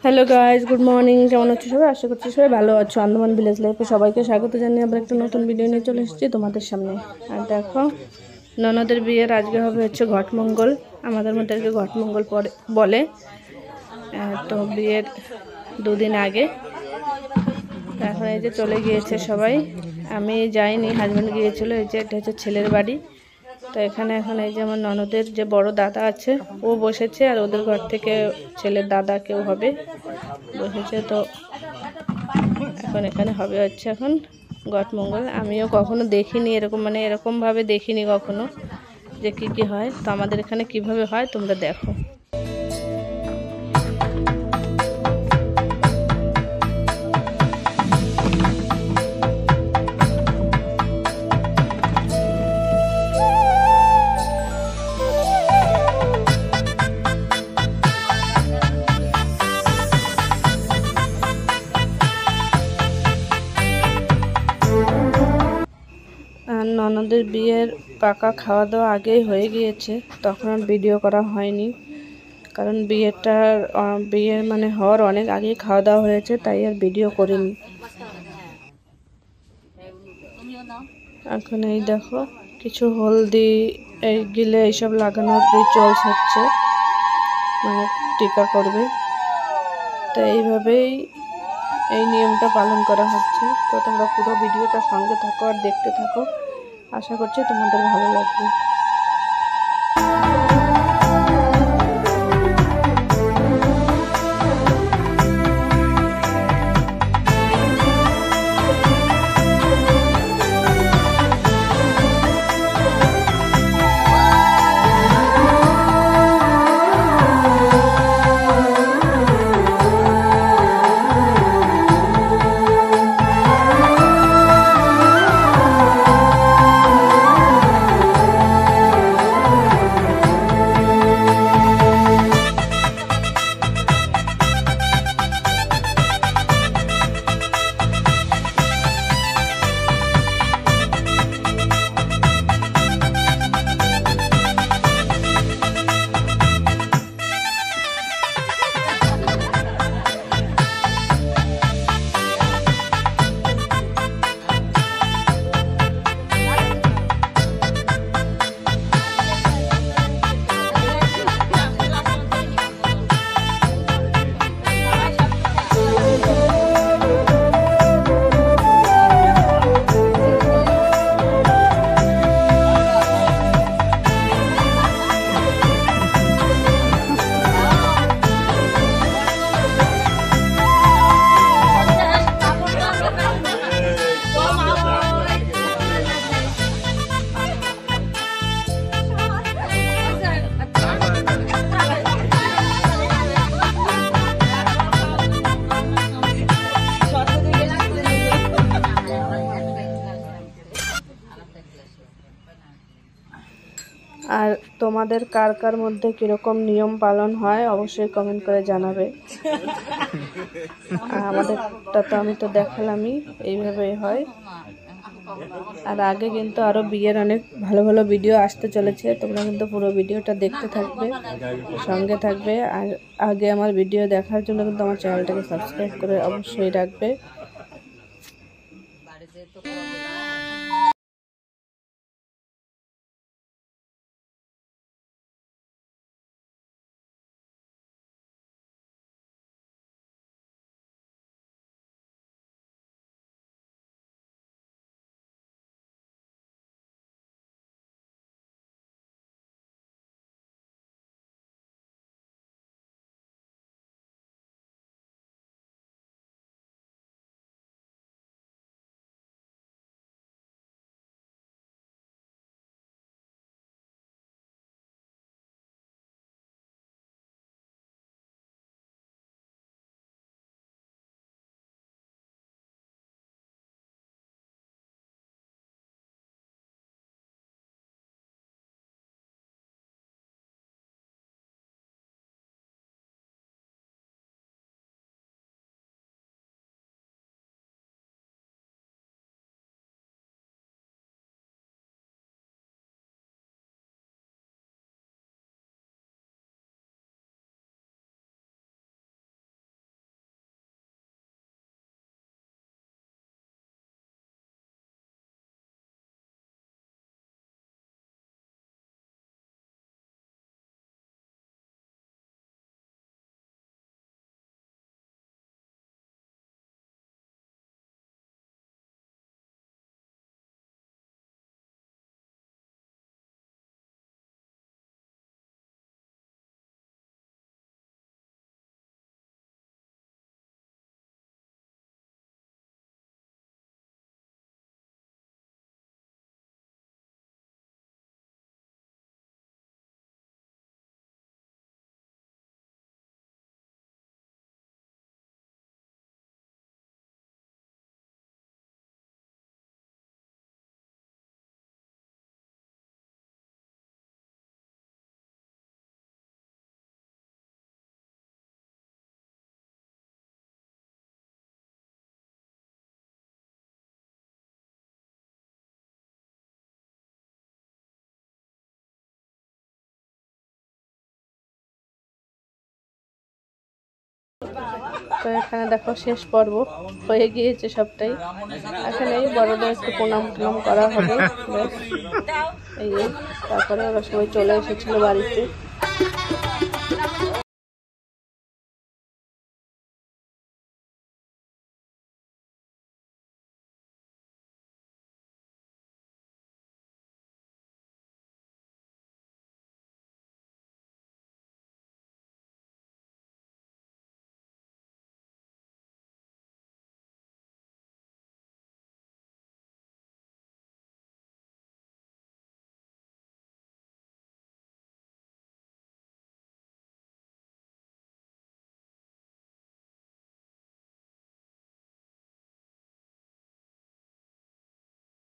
Hello guys, good morning. কেমন আছো সবাই? আশা করছি সবাই ভালো আছো। আন্দামান ভিলেজ লাইফে সবাইকে স্বাগত জানিয়ে আবার একটা নতুন ভিডিও নিয়ে চলে এসেছি তোমাদের সামনে। আর দেখো, ননদের বিয়ের আজকে হবে হচ্ছে ঘটমঙ্গল। আমাদের মধ্যে আজকে ঘটমঙ্গল বলে। তো বিয়ের দুদিন আগে এখন এই যে চলে গিয়েছে সবাই। আমি যাইনি, হাজব্যান্ড গিয়েছিলো। এই যে এটা হচ্ছে ছেলের বাড়ি। তো এখানে এখন এই যে আমার ননদের যে বড় দাদা আছে ও বসেছে, আর ওদের ঘর থেকে ছেলের দাদা কেউ হবে বসেছে। তো এখন এখানে হবে হচ্ছে এখন ঘটমঙ্গল। আমিও কখনো দেখিনি এরকম, মানে এরকমভাবে দেখিনি কখনো যে কি হয়। তো আমাদের এখানে কিভাবে হয় তোমরা দেখো। ননদের বিয়ের পাকা খাওয়া দাওয়া আগেই হয়ে গিয়েছে, তখন আর ভিডিও করা হয়নি। কারণ বিয়ের মানে হওয়ার অনেক আগেই খাওয়া দাওয়া হয়েছে, তাই আর ভিডিও করিনি। এখন এই দেখো কিছু হলদি এই গিলে এইসব লাগানোর রিচুয়ালস হচ্ছে, মানে টিকা করবে। তো এইভাবেই এই নিয়মটা পালন করা হচ্ছে। তো তোমরা পুরো ভিডিওটা সঙ্গে থাকো আর দেখতে থাকো, আশা করছি তোমাদের ভালো লাগবে। আর তোমাদের কার কার মধ্যে কীরকম নিয়ম পালন হয় অবশ্যই কমেন্ট করে জানাবে। আর আমাদেরটা তো আমি তো দেখালামই, এইভাবেই হয়। আর আগে কিন্তু আরও বিয়ের অনেক ভালো ভালো ভিডিও আসতে চলেছে, তোমরা কিন্তু পুরো ভিডিওটা দেখতে থাকবে, সঙ্গে থাকবে। আর আগে আমার ভিডিও দেখার জন্য কিন্তু আমার চ্যানেলটাকে সাবস্ক্রাইব করে অবশ্যই রাখবে। এখানে দেখো শেষ পর্ব হয়ে গিয়েছে সবটাই। এখানে এই বড়দের একটু প্রণাম টনাম করা হবে, ব্যাস এই। তারপরে ওরা সবাই চলে এসেছিল বাড়িতে।